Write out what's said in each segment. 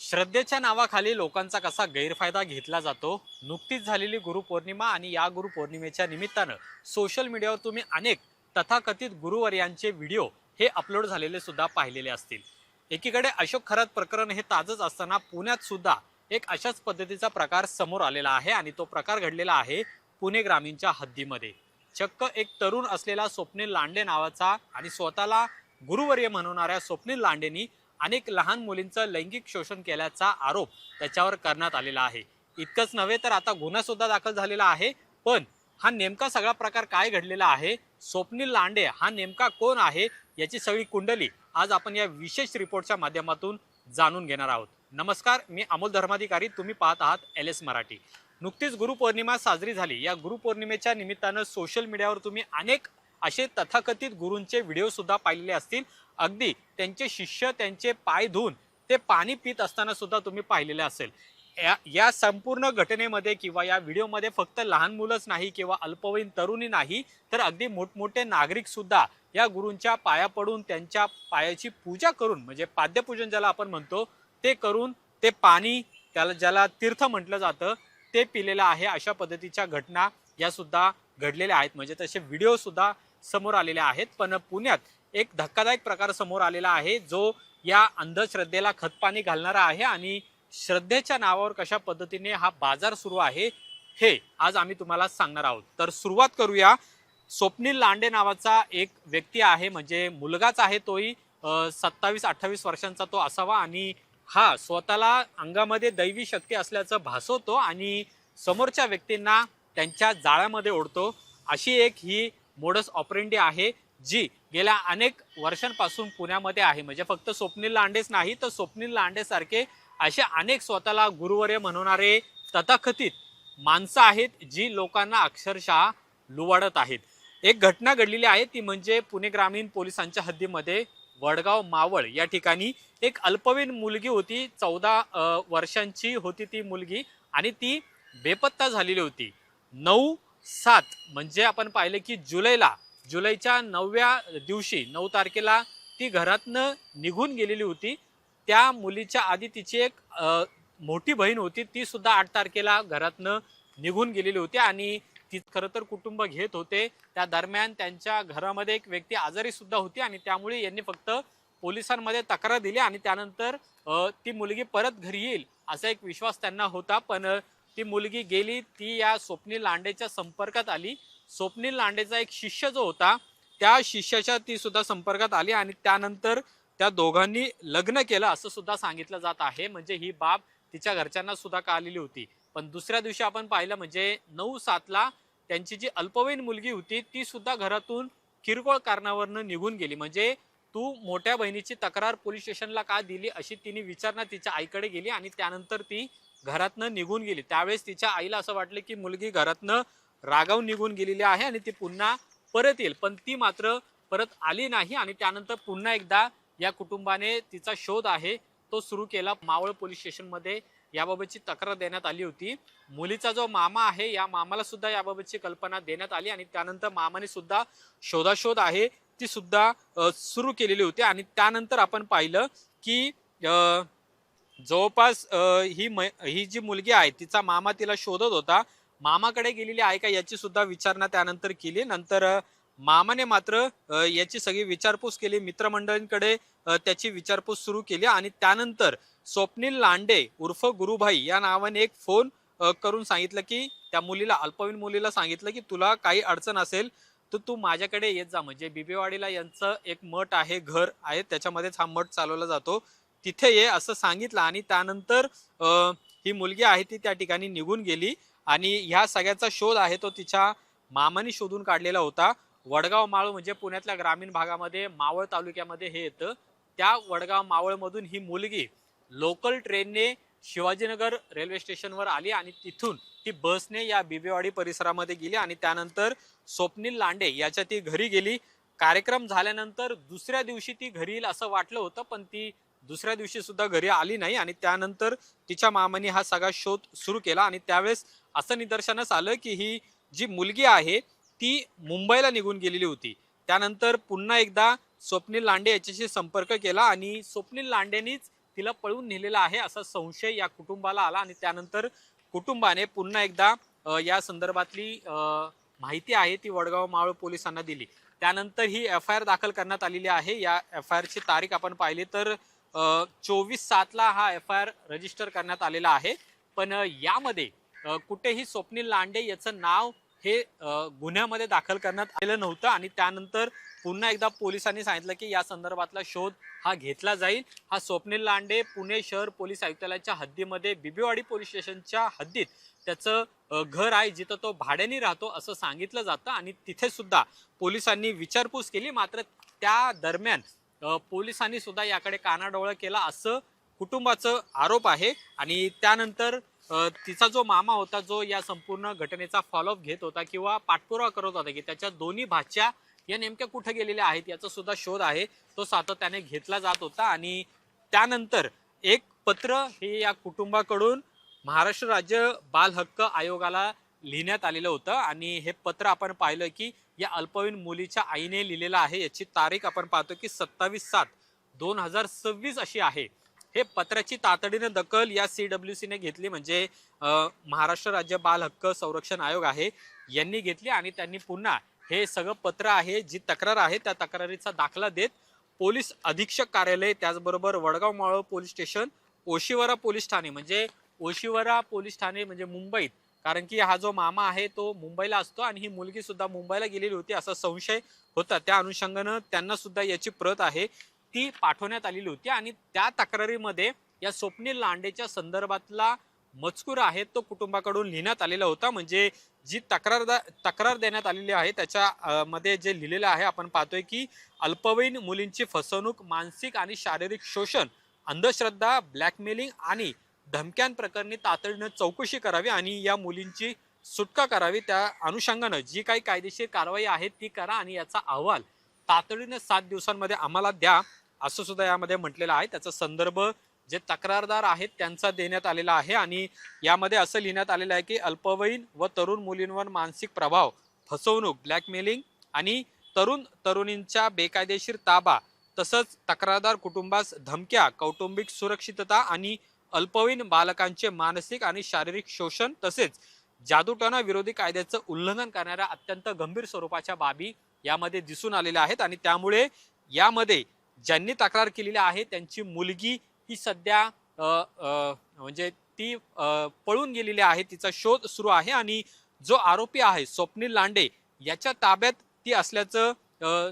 श्रद्धेच्या नावाखाली लोकांचा कसा गैरफायदा घेतला जातो। नुकतीच झालेली गुरुपौर्णिमा आणि या गुरुपौर्णिमेच्या निमित्तानं सोशल मीडियावर तुम्ही अनेक तथाकथित गुरुवर्यांचे व्हिडिओ हे अपलोड झालेले सुद्धा पाहिलेले असतील। एकीकडे अशोक खरात प्रकरण हे ताजच असताना पुण्यात सुद्धा एक अशाच पद्धतीचा प्रकार समोर आलेला आहे आणि तो प्रकार घडलेला आहे पुणे ग्रामीणच्या हद्दीमध्ये। चक्क एक तरुण असलेला स्वप्नील लांडे नावाचा आणि स्वतःला गुरुवर्य म्हणवणाऱ्या स्वप्नील लांडेंनी अनेक लहान मुलींचं लैंगिक शोषण केल्याचा आरोप त्याच्यावर करण्यात आलेला आहे। इतकंच नव्हे तर आता गुन्हा सुद्धा दाखल झालेला आहे। पण हा नेमका सगळा प्रकार काय घडलेला आहे, स्वप्नील लांडे हा नेमका कोण आहे, याची सगळी कुंडली आज आपण या विशेष रिपोर्टच्या माध्यमातून जाणून घेणार आहोत। नमस्कार, मी अमोल धर्माधिकारी, तुम्ही पाहत आहात LS मराठी। नुकतीच गुरुपौर्णिमा साजरी झाली। या गुरुपौर्णिमेच्या निमित्तानं सोशल मीडियावर तुम्ही अनेक असे तथाकथित गुरूंचे व्हिडिओ सुद्धा पाहिलेले असतील। अगदी त्यांचे शिष्य त्यांचे पाय धुवून ते पाणी पित असताना सुद्धा तुम्ही पाहिलेले असेल। या संपूर्ण घटनेमध्ये किंवा या व्हिडिओमध्ये फक्त लहान मुलंच नाही किंवा अल्पवयीन तरुणी नाही, तर अगदी मोठमोठे नागरिक सुद्धा या गुरूंच्या पाया पडून त्यांच्या पायाची पूजा करून, म्हणजे पाद्यपूजन ज्याला आपण म्हणतो ते करून, ते पाणी त्याला ज्याला तीर्थ म्हटलं जातं ते पिलेलं आहे। अशा पद्धतीच्या घटना या सुद्धा घडलेल्या आहेत, म्हणजे तसे व्हिडिओ सुद्धा समोर आलेले आहेत। पण पुण्यात एक धक्कादायक प्रकार समोर आलेला आहे, जो या अंधश्रद्धेला खतपाणी घालणारा आहे आणि श्रद्धेच्या नावावर कशा पद्धतीने हा बाजार सुरू आहे हे आज आम्ही तुम्हाला सांगणार आहोत। तर सुरुवात करूया। स्वप्नील लांडे नावाचा एक व्यक्ती आहे, म्हणजे मुलगाच आहे तोही 27-28 वर्षांचा तो असावा आणि हा स्वतःला अंगामध्ये दैवी शक्ती असल्याचं भासवतो आणि समोरच्या व्यक्तींना त्यांच्या जाळ्यामध्ये ओढतो। अशी एक ही मोडस ऑपरेंडी आहे जी गेल्या अनेक वर्षांपासून पुण्यामध्ये आहे। म्हणजे फक्त स्वप्नील लांडेच नाही, तर स्वप्नील लांडे सारखे असे अनेक स्वतःला गुरुवर्य म्हणवणारे तथाकथित माणसं आहेत, जी लोकांना अक्षरशः लुबाडत आहेत। एक घटना घडलेली आहे, ती म्हणजे पुणे ग्रामीण पोलिसांच्या हद्दीमध्ये वडगाव मावळ या ठिकाणी एक अल्पवयीन मुलगी होती। 14 वर्षांची होती ती मुलगी आणि ती बेपत्ता झालेली होती। 9/7 म्हणजे आपण पाहिले की जुलैच्या 9व्या दिवशी 9 तारखेला ती घरातनं निघून गेलेली होती। त्या मुलीच्या आधी तिची एक मोठी बहीण होती, ती सुद्धा 8 तारखेला घरातनं निघून गेलेली होती आणि ती खरं तर कुटुंब घेत होते। त्या दरम्यान त्यांच्या घरामध्ये एक व्यक्ती आजारी सुद्धा होती आणि त्यामुळे यांनी फक्त पोलिसांमध्ये तक्रार दिली आणि त्यानंतर ती मुलगी परत घरी येईल असा एक विश्वास त्यांना होता। पण ती मुलगी गेली, ती या स्वप्नील लांडेच्या संपर्कात आली। स्वप्नील लांडेचा एक शिष्य जो होता, त्या शिष्याच्या ती सुद्धा संपर्कात आली आणि त्यानंतर त्या दोघांनी लग्न केलं असं सुद्धा सांगितलं जात आहे। म्हणजे ही बाब तिच्या घरच्यांना सुद्धा कळलेली होती। पण दुसऱ्या दिवशी आपण पाहिलं म्हणजे 9/7ला त्यांची जी अल्पवयीन मुलगी होती ती सुद्धा घरातून किरकोळ कारणावरनं निघून गेली। म्हणजे तू मोठ्या बहिणीची तक्रार पोलीस स्टेशनला का दिली अशी तिने विचारणा तिच्या आईकडे गेली आणि त्यानंतर ती घरातनं निघून गेली। त्यावेळेस तिच्या आईला असं वाटलं की मुलगी घरातनं रागावून निघून गेलेली आहे आणि ती पुन्हा परत येईल, पण ती मात्र परत आली नाही आणि त्यानंतर पुन्हा एकदा या कुटुंबाने तिचा शोध आहे तो सुरू केला। मावळ पोलीस स्टेशनमध्ये याबाबतची तक्रार देण्यात आली होती। मुलीचा जो मामा आहे, या मामाला सुद्धा याबाबतची कल्पना देण्यात आली आणि त्यानंतर मामाने सुद्धा शोधाशोध आहे ती सुद्धा सुरू केलेली होती। आणि त्यानंतर आपण पाहिलं की जवळपास ही जी मुलगी आहे तिचा मामा तिला शोधत होता। मामाकडे गेलेली आहे का याची सुद्धा विचारणा त्यानंतर केली। नंतर मामाने मात्र याची सगळी विचारपूस केली, मित्रमंडळींकडे त्याची विचारपूस सुरू केली आणि त्यानंतर स्वप्नील लांडे उर्फ गुरुभाई या नावाने एक फोन करून सांगितलं की त्या मुलीला, अल्पवयीन मुलीला सांगितलं की तुला काही अडचण असेल तर तू माझ्याकडे येत जा। म्हणजे बिबेवाडीला यांचं एक मठ आहे, घर आहे, त्याच्यामध्येच हा मठ चालवला जातो, तिथे ये असं सांगितलं। आणि त्यानंतर ही मुलगी आहे ती त्या ठिकाणी निघून गेली आणि ह्या सगळ्याचा शोध आहे तो तिच्या मामाने शोधून काढलेला होता। वडगाव मावळ म्हणजे पुण्यातल्या ग्रामीण भागामध्ये मावळ तालुक्यामध्ये हे येतं। त्या वडगाव मावळमधून ही मुलगी लोकल ट्रेनने शिवाजीनगर रेल्वे स्टेशनवर आली आणि तिथून ती बसने या बिबेवाडी परिसरामध्ये गेली आणि त्यानंतर स्वप्नील लांडे याच्या ती घरी गेली। कार्यक्रम झाल्यानंतर दुसऱ्या दिवशी ती घरी येईल असं वाटलं होतं, पण ती दुसऱ्या दिवशी सुद्धा घरी आली नाही आणि त्यानंतर तिच्या मामाने हा सगळा शोध सुरू केला आणि त्यावेळेस असं निदर्शनास आलं की ही जी मुलगी आहे ती मुंबईला निघून गेलेली होती। त्यानंतर पुन्हा एकदा स्वप्नील लांडे याच्याशी संपर्क केला आणि स्वप्नील लांडेनीच तिला पळून नेलेला आहे असा संशय या कुटुंबाला आला आणि त्यानंतर कुटुंबाने पुन्हा एकदा या संदर्भातली माहिती आहे ती वडगाव मावळ पोलिसांना दिली। त्यानंतर ही एफ-आय-आर दाखल करण्यात आलेली आहे। या एफ-आय-आरची तारीख आपण पाहिली तर 24/7 हा एफ-आय-आर रजिस्टर करण्यात आलेला आहे। पण यामध्ये कुठेही स्वप्नील लांडे याचं नाव हे गुन्ह्यामध्ये दाखल करण्यात आलेलं नव्हतं आणि त्यानंतर पुन्हा एकदा पोलिसांनी सांगितलं की या संदर्भातला शोध हा घेतला जाईल। हा स्वप्नील लांडे पुणे शहर पोलीस आयुक्तालयाच्या हद्दीमध्ये बिबीवाडी पोलीस स्टेशनच्या हद्दीत त्याचं घर आहे, जिथं तो भाड्याने राहतो असं सांगितलं जातं आणि तिथे सुद्धा पोलिसांनी विचारपूस केली। मात्र त्या दरम्यान पोलिसांनी सुद्धा याकडे कानाडोळा केला असं कुटुंबाचं आरोप आहे। आणि त्यानंतर तिचा जो मामा होता, जो या संपूर्ण घटनेचा फॉलोअप घेत होता किंवा पाठपुरावा करत होता की त्याच्या दोन्ही भाच्या या नेमक्या कुठे गेलेल्या आहेत याचा सुद्धा शोध आहे, तो सातत्याने घेतला जात होता। आणि त्यानंतर एक पत्र हे या कुटुंबाकडून महाराष्ट्र राज्य बाल हक्क आयोगाला लिहिण्यात आलेलं होतं आणि हे पत्र आपण पाहिलं की या अल्पवयीन मुलीच्या आईने लिहिलेलं आहे। याची तारीख आपण पाहतो की 27/7/2026 अशी आहे। हे पत्राची तातडीने दखल या CWC ने घेतली, म्हणजे महाराष्ट्र राज्य बाल हक्क संरक्षण आयोग आहे यांनी घेतली आणि त्यांनी पुन्हा हे सगळं पत्र आहे, जी तक्रार आहे त्या तक्रारीचा दाखला देत पोलीस अधीक्षक कार्यालय, त्याचबरोबर Vadgaon Maval police station, Oshiwara police ठाणे, म्हणजे ओशिवरा पोलीस ठाणे म्हणजे मुंबईत, कारण की हा जो मामा आहे तो मुंबईला असतो आणि ही मुलगी सुद्धा मुंबईला गेलेली होती असा संशय होता। त्या अनुषंगानं त्यांना सुद्धा याची प्रत आहे ती पाठवण्यात आलेली होती आणि त्या तक्रारीमध्ये या स्वप्नील लांडेच्या संदर्भातला मजकूर आहे तो कुटुंबाकडून लिहिण्यात आलेला होता। म्हणजे जी तक्रार देण्यात आलेली आहे त्याच्या मध्ये जे लिहिलेलं आहे आपण पाहतोय की अल्पवयीन मुलींची फसवणूक, मानसिक आणि शारीरिक शोषण, अंधश्रद्धा, ब्लॅकमेलिंग आणि धमक्यांप्रकरणी तातडीने चौकशी करावी आणि या मुलींची सुटका करावी। त्या अनुषंगानं जी काही कायदेशीर कारवाई आहे ती करा आणि याचा अहवाल तातडीने 7 दिवसांमध्ये आम्हाला द्या असं सुद्धा यामध्ये म्हटलेलं आहे। त्याचा संदर्भ जे तक्रारदार आहेत त्यांचा देण्यात आलेला आहे आणि यामध्ये असं लिहिण्यात आलेलं आहे की अल्पवयीन व तरुण मुलींवर मानसिक प्रभाव, फसवणूक, ब्लॅकमेलिंग आणि तरुणींच्या बेकायदेशीर ताबा, तसंच तक्रारदार कुटुंबास धमक्या, कौटुंबिक सुरक्षितता आणि अल्पवयीन बालकांचे मानसिक आणि शारीरिक शोषण तसेच जादूटोणा विरोधी कायद्याचं उल्लंघन करणाऱ्या अत्यंत गंभीर स्वरूपाच्या बाबी यामध्ये दिसून आलेल्या आहेत आणि त्यामुळे यामध्ये ज्यांनी तक्रार केलेली आहे त्यांची मुलगी ही सध्या म्हणजे ती पळून गेलेली आहे, तिचा शोध सुरू आहे आणि जो आरोपी आहे स्वप्नील लांडे याच्या ताब्यात ती असल्याचं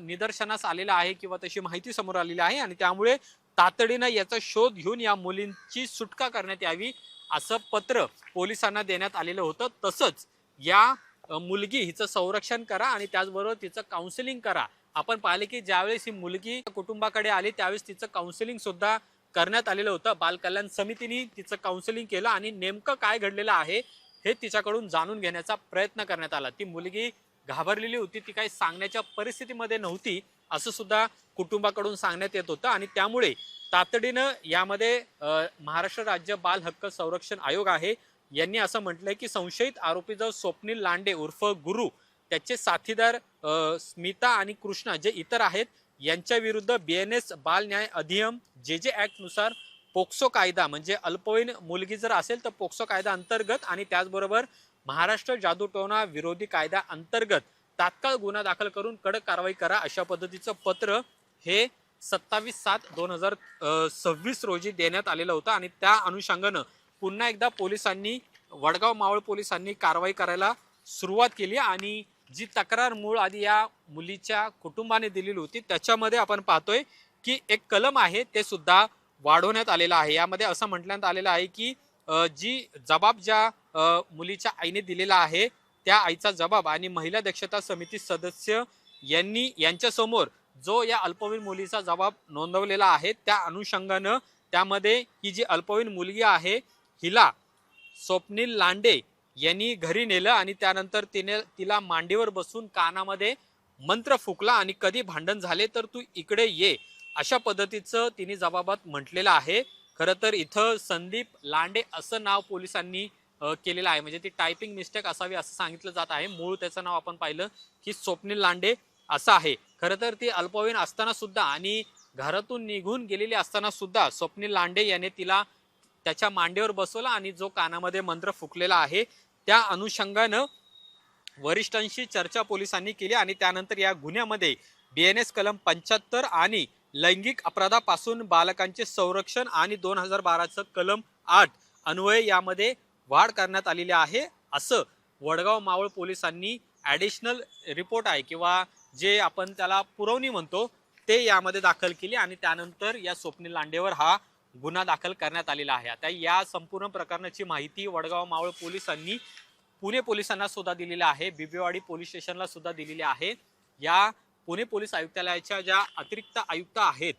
निदर्शनास आलेलं आहे किंवा तशी माहिती समोर आलेली आहे आणि त्यामुळे तातडीनं याचा शोध घेऊन या मुलींची सुटका करण्यात यावी असं पत्र पोलिसांना देण्यात आलेलं होतं। तसंच या मुलगी हिचं संरक्षण करा आणि त्याचबरोबर तिचं काउन्सिलिंग करा। आपण पाहिले की ज्यावेळेस ही मुलगी कुटुंबाकडे आली त्यावेळेस तिचं काउन्सिलिंग सुद्धा करण्यात आलेलं होतं। बाल कल्याण समितीने तिचं काउन्सिलिंग केलं आणि नेमकं काय घडलेलं आहे हे तिच्याकडून जाणून घेण्याचा प्रयत्न करण्यात आला। ती मुलगी घाबरलेली होती, ती काही सांगण्याच्या परिस्थितीमध्ये नव्हती असं सुद्धा कुटुंबाकडून सांगण्यात येत होतं आणि त्यामुळे तातडीनं यामध्ये महाराष्ट्र राज्य बाल हक्क संरक्षण आयोग आहे यांनी असं म्हटलंय की संशयित आरोपी जो स्वप्नील लांडे उर्फ गुरु, त्याचे साथीदार स्मिता आणि कृष्णा जे इतर आहेत यांच्या विरुद्ध BNS बाल न्याय अधिनियम JJ ऍक्ट नुसार पोक्सो कायदा, म्हणजे अल्पवयीन मुलगी जर असेल तर पोक्सो कायदा अंतर्गत आणि त्याचबरोबर महाराष्ट्र जादूटोणा विरोधी कायदा अंतर्गत तात्काळ गुन्हा दाखल करून कडक कारवाई करा अशा पद्धतीचं पत्र हे 27/7/2026 रोजी देण्यात आलेलं होतं आणि त्या अनुषंगानं पुन्हा एकदा पोलिसांनी वडगाव मावळ पोलिसांनी कारवाई करायला सुरुवात केली आणि जी तक्रार मूळ आधी या मुलीच्या कुटुंबाने दिलेली होती त्याच्यामध्ये आपण पाहतोय की एक कलम आहे ते सुद्धा वाढवण्यात आलेलं आहे। यामध्ये असं म्हटण्यात आलेलं आहे की जी जबाब ज्या मुलीच्या आईने दिलेला आहे त्या आईचा जबाब आणि महिला दक्षता समिती सदस्य यांच्यासमोर जो या अल्पवयीन मुलीचा जबाब नोंदवलेला आहे त्या अनुषंगानं त्यामध्ये ही जी अल्पवयीन मुलगी आहे हिला स्वप्नील लांडे यांनी घरी नेलं आणि त्यानंतर तिला मांडीवर बसून कानामध्ये मंत्र फुकला आणि कधी भांडण झाले तर तू इकडे ये अशा पद्धतीचं तिने जबाबात म्हटलेलं आहे। खरं तर इथं संदीप लांडे असं नाव पोलिसांनी केलेलं आहे, म्हणजे ती टायपिंग मिस्टेक असावी असं सांगितलं जात आहे। मूळ त्याचं नाव आपण पाहिलं की स्वप्नील लांडे असं आहे। खरं तर ती अल्पवयीन असताना सुद्धा आणि घरातून निघून गेलेली असताना सुद्धा स्वप्नील लांडे याने तिला त्याच्या मांडीवर बसवला आणि जो कानामध्ये मंत्र फुकलेला आहे त्या अनुषंगानं वरिष्ठांशी चर्चा पोलिसांनी केली आणि त्यानंतर या गुन्ह्यामध्ये BNS कलम 75 आणि लैंगिक अपराधापासून बालकांचे संरक्षण आणि 2012चं कलम 8 अन्वये यामध्ये वाढ करण्यात आलेली आहे असं वडगाव मावळ पोलिसांनी ॲडिशनल रिपोर्ट आहे किंवा जे आपण त्याला पुरवणी म्हणतो ते यामध्ये दाखल केली आणि त्यानंतर या स्वप्नील लांडेवर हा गुन्हा दाखल करण्यात आलेला आहे। आता या संपूर्ण प्रकरणाची माहिती वडगाव मावळ पोलिसांनी पुणे पोलिसांना सुद्धा दिलेली आहे, बिबवेवाडी पोलीस स्टेशनला सुद्धा दिलेली आहे। या पुणे पोलीस आयुक्तालयाच्या ज्या अतिरिक्त आयुक्त आहेत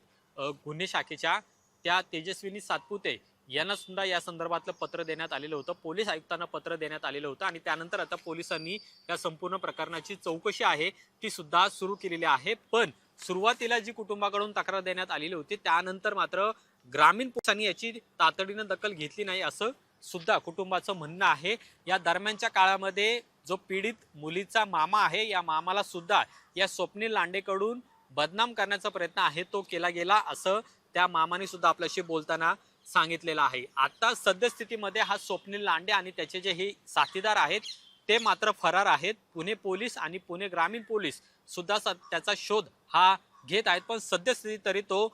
गुन्हे शाखेच्या त्या तेजस्विनी सातपुते यांना सुद्धा या संदर्भातलं पत्र देण्यात आलेलं होतं, पोलीस आयुक्तांना पत्र देण्यात आलेलं होतं आणि त्यानंतर आता पोलिसांनी या संपूर्ण प्रकरणाची चौकशी आहे ती सुद्धा सुरू केलेली आहे। पण सुरुवातीला जी कुटुंबाकडून तक्रार देण्यात आलेली होती त्यानंतर मात्र ग्रामीण पोलिसांनी याची तातडीनं दखल घेतली नाही असं सुद्धा कुटुंबाचं म्हणणं आहे। या दरम्यानच्या काळामध्ये जो पीडित मुलीचा मामा आहे या मामाला सुद्धा या स्वप्नील लांडेकडून बदनाम करण्याचा प्रयत्न आहे तो केला गेला असं त्या मामाने सुद्धा आपल्याशी बोलताना सांगितलेलं आहे। आता सद्यस्थितीमध्ये हा स्वप्नील लांडे आणि त्याचे जे हे साथीदार आहेत ते मात्र फरार आहेत। पुणे पोलीस आणि पुणे ग्रामीण पोलीस सुद्धा त्याचा शोध हा घेत आहेत, पण सद्यस्थिती तरी तो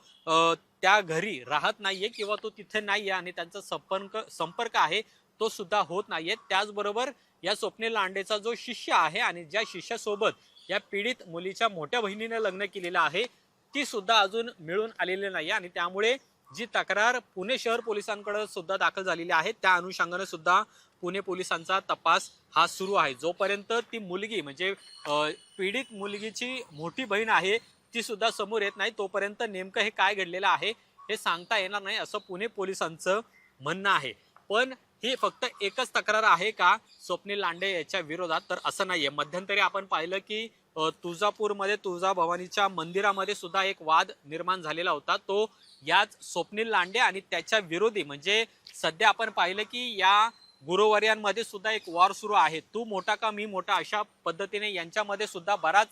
त्या घरी राहत नाहीये किंवा तो तिथे नाहीये आणि त्यांचा संपर्क आहे तो सुद्धा होत नाहीये। त्याचबरोबर या स्वप्नील लांडेचा जो शिष्य आहे आणि ज्या शिष्यासोबत या पीडित मुलीच्या मोठ्या बहिणीने लग्न केलेलं आहे ती सुद्धा अजून मिळून आलेली नाही आणि त्यामुळे जी तक्रार पुणे शहर पोलिसांकडे सुद्धा दाखल झालेली आहे त्या अनुषंगाने सुद्धा पुणे पोलिसांचा तपास हा सुरू आहे। जोपर्यंत ती मुलगी म्हणजे पीडित मुलगीची मोठी बहीण आहे ती सुद्धा समोर येत नाही तोपर्यंत नेमकं हे काय घडलेलं आहे हे सांगता येणार नाही असं पुणे पोलिसांचं म्हणणं आहे। पण ही फक्त एकच तक्रार आहे का स्वप्नील लांडे याच्या विरोधात, तर असं नाहीये। मध्यंतरी आपण पाहिलं की तुळजापूरमध्ये तुळजाभवानीच्या मंदिरामध्ये सुद्धा एक वाद निर्माण झालेला होता, तो याच स्वप्नील लांडे आणि त्याच्या विरोधी म्हणजे सध्या आपण पाहिलं की या गुरुवर्यांमध्ये सुद्धा एक वॉर सुरू आहे, तू मोठा का मी मोठा अशा पद्धतीने यांच्यामध्ये सुद्धा बराच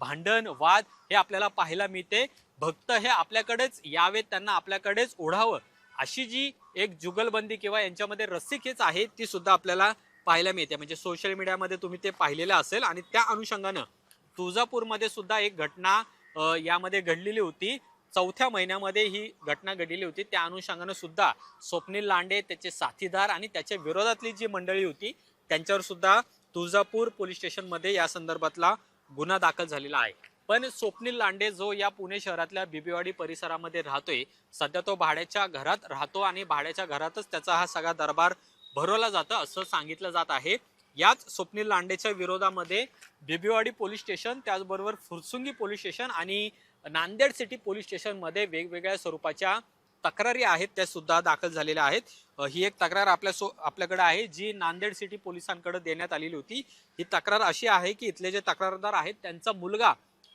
भांडण वाद हे आपल्याला पाहायला मिळते। भक्त हे आपल्याकडेच यावेत त्यांना आपल्याकडेच ओढावं अशी जी एक जुगलबंदी किंवा यांच्यामध्ये रस्सीखेच आहे ती सुद्धा आपल्याला पाहायला मिळते। म्हणजे सोशल मीडियामध्ये तुम्ही ते पाहिलेलं असेल आणि त्या अनुषंगानं तुळजापूरमध्ये सुद्धा एक घटना यामध्ये घडलेली होती, 4थ्या महिन्यामध्ये ही घटना घडलेली होती। त्या अनुषंगानं सुद्धा स्वप्नील लांडे त्याचे साथीदार आणि त्याच्या विरोधातली जी मंडळी होती त्यांच्यावर सुद्धा तुळजापूर पोलीस स्टेशनमध्ये या संदर्भातला गुन्हा दाखल झालेला आहे। पण स्वप्नील लांडे जो या पुणे शहरातल्या बिबवेवाडी परिसरामध्ये राहतोय सध्या तो भाड्याच्या घरात राहतो आणि भाड्याच्या घरातच त्याचा हा सगळा दरबार भरवला जातं असं सांगितलं जात आहे। याच स्वप्नील लांडेच्या विरोधामध्ये बिबवेवाडी पोलीस स्टेशन त्याचबरोबर फुरसुंगी पोलीस स्टेशन आणि नांदेड सिटी पोलीस स्टेशन मध्ये वेगवेगळ्या स्वरूपाच्या तक्रारी आहेत त्या सुद्धा दाखल झालेल्या आहेत। ही एक तक्रार आपल्याकडे आहे जी नांदेड सिटी पोलिसांकडे देण्यात आलेली होती। ही तक्रार अशी आहे की इथले जे तक्रारदार आहेत त्यांचा मुलगा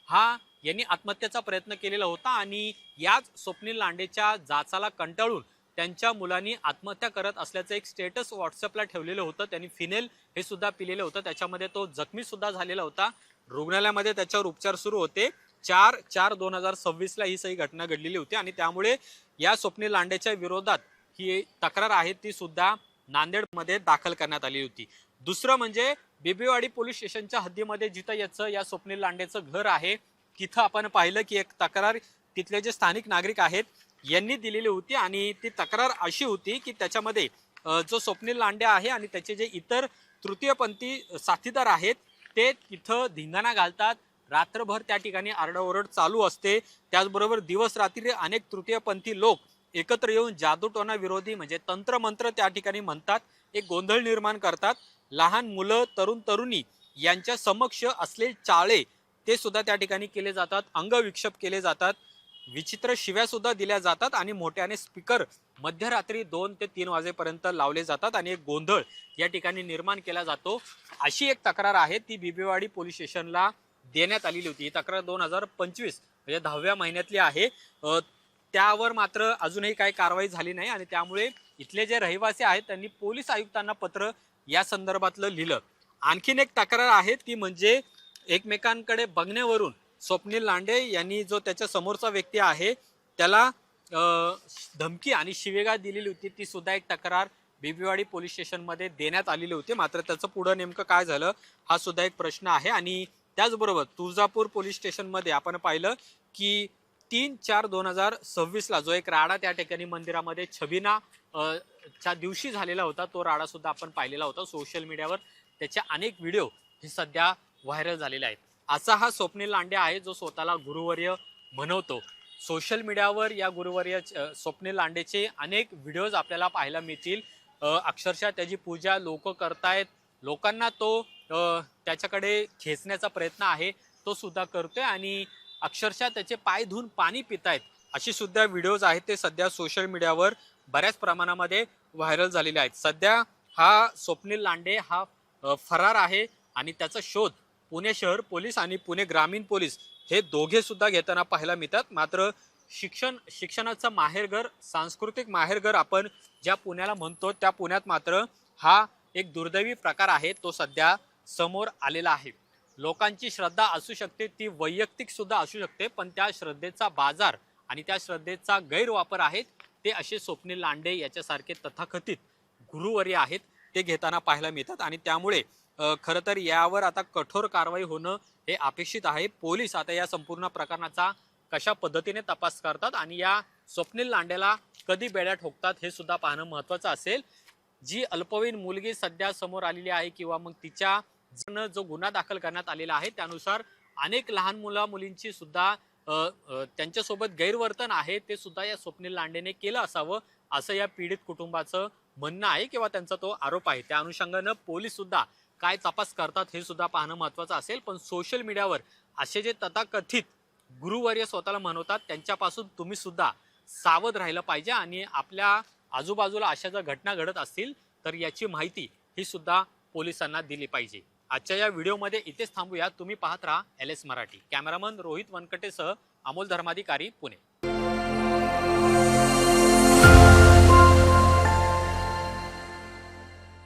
हा यांनी आत्महत्येचा प्रयत्न केलेला होता आणि याच स्वप्नील लांडेच्या जाचाला कंटाळून त्यांच्या मुलांनी आत्महत्या करत असल्याचं एक स्टेटस व्हॉट्सअपला ठेवलेलं होतं। त्यांनी फिनेल हे सुद्धा पिलेलं होतं, त्याच्यामध्ये तो जखमी सुद्धा झालेला होता, रुग्णालयामध्ये त्याच्यावर उपचार सुरू होते। 4/4/2026 ही सही घटना घडलेली होती आणि त्यामुळे या स्वप्नील लांडेच्या विरोधात ही तक्रार आहे ती सुद्धा नांदेडमध्ये दाखल करण्यात आली होती। दुसरं म्हणजे बिबवेवाडी पोलीस स्टेशनच्या हद्दीमध्ये जिथं या स्वप्नील लांडेचं घर आहे तिथं आपण पाहिलं की एक तक्रार तिथले जे स्थानिक नागरिक आहेत यांनी दिलेली होती आणि ती तक्रार अशी होती की त्याच्यामध्ये जो स्वप्नील लांडे आहे आणि त्याचे जे इतर तृतीयपंथी साथीदार आहेत ते तिथं धिंगाणा घालतात, रात्रभर त्या ठिकाणी आरडाओरड चालू असते। त्याचबरोबर दिवस रात्री अनेक तृतीयपंथी लोक एकत्र येऊन जादूटोना विरोधी म्हणजे तंत्रमंत्र त्या ठिकाणी म्हणतात, एक गोंधळ निर्माण करतात। लहान मुलं तरुण तरुणी यांच्या समक्ष असलेले चाळे ते सुद्धा त्या ठिकाणी केले जातात, अंगविक्षेप केले जातात, विचित्र शिव्या सुद्धा दिल्या जातात आणि मोठ्याने स्पीकर मध्यरात्री 2 ते 3 वाजेपर्यंत लावले जातात आणि एक गोंधळ या ठिकाणी निर्माण केला जातो। अशी एक तक्रार आहे ती बिबवेवाडी पोलीस स्टेशनला देण्यात आलेली होती। ही तक्रार 2025 म्हणजे 10व्या महिन्यातली आहे। त्यावर मात्र अजूनही काही कारवाई झाली नाही आणि त्यामुळे इथले जे रहिवासी आहेत त्यांनी पोलीस आयुक्तांना पत्र या संदर्भातलं लिहिलं। आणखीन एक तक्रार आहे ती म्हणजे एकमेकांकडे बघण्यावरून स्वप्नील लांडे यांनी जो त्याच्या समोरचा व्यक्ती आहे त्याला धमकी आणि शिवेगाळ दिलेली होती, ती सुद्धा एक तक्रार बेबीवाडी पोलीस स्टेशनमध्ये देण्यात आलेली होती. मात्र त्याचं पुढं नेमकं काय झालं हा सुद्धा एक प्रश्न आहे. आणि त्याचबरोबर तुळजापूर पोलीस स्टेशनमध्ये आपण पाहिलं की 3/4/2026 जो एक राडा त्या ठिकाणी मंदिरामध्ये छबिना च्या दिवशी झालेला होता, तो राडा सुद्धा आपण पाहिलेला होता. सोशल मीडियावर त्याचे अनेक व्हिडिओ हे सध्या व्हायरल झालेले आहेत. असा हा स्वप्नील लांडे आहे जो स्वतःला गुरुवर्य म्हणवतो. सोशल मीडियावर या गुरुवर्य स्वप्नील लांडेचे अनेक व्हिडिओज आपल्याला पाहायला मिळतील. अक्षरशः त्याची पूजा लोक करतायत, लोकांना तो त्याच्याकडे खेचण्याचा प्रयत्न आहे तो सुद्धा करतोय आणि अक्षरशः त्याचे पाय धुवून पाणी पितायत अशी सुद्धा व्हिडिओज आहेत. ते सध्या सोशल मीडियावर बऱ्याच प्रमाणामध्ये व्हायरल झालेले आहेत. सध्या हा स्वप्नील लांडे हा फरार आहे आणि त्याचा शोध पुणे शहर पोलीस आणि पुणे ग्रामीण पोलीस हे दोघे सुद्धा घेताना पाहायला मिळतात. मात्र शिक्षणाचं माहेरघर, सांस्कृतिक माहेरघर आपण ज्या पुण्याला म्हणतो, त्या पुण्यात मात्र हा एक दुर्दैवी प्रकार आहे तो सध्या समोर आलेला आहे. लोकांची श्रद्धा असू शकते, ती वैयक्तिक सुद्धा असू शकते, पण त्या श्रद्धेचा बाजार आणि त्या श्रद्धेचा गैरवापर आहेत ते असे स्वप्नील लांडे याच्यासारखे तथाकथित गुरुवर्य आहेत ते घेताना पाहायला मिळतात. आणि त्यामुळे खरं तर यावर आता कठोर कारवाई होणं हे अपेक्षित आहे. पोलीस आता या संपूर्ण प्रकरणाचा कशा पद्धतीने तपास करतात आणि या स्वप्नील लांडेला कधी बेड्या ठोकतात हे सुद्धा पाहणं महत्त्वाचं असेल. जी अल्पवयीन मुलगी सध्या समोर आलेली आहे किंवा मग तिच्या जो गुन्हा दाखल करण्यात आलेला आहे त्यानुसार अनेक लहान मुलींची सुद्धा त्यांच्यासोबत गैरवर्तन आहे ते सुद्धा या स्वप्नील लांडेने केलं असावं असं या पीडित कुटुंबाचं म्हणणं आहे किंवा त्यांचा तो आरोप आहे. त्या अनुषंगानं पोलीस सुद्धा काय तपास करतात हे सुद्धा पाहणं महत्त्वाचं असेल. पण सोशल मीडियावर असे जे तथाकथित गुरुवर्य स्वतःला म्हणवतात त्यांच्यापासून तुम्ही सुद्धा सावध राहिलं पाहिजे आणि आपल्या आजूबाजूला अशा जर घटना घडत असतील तर याची माहिती ही सुद्धा पोलिसांना दिली पाहिजे. आजच्या या व्हिडिओमध्ये इथेच थांबूया. तुम्ही पाहत राहा LS मराठी. कॅमेरामन रोहित वनकटेसह अमोल धर्माधिकारी, पुणे.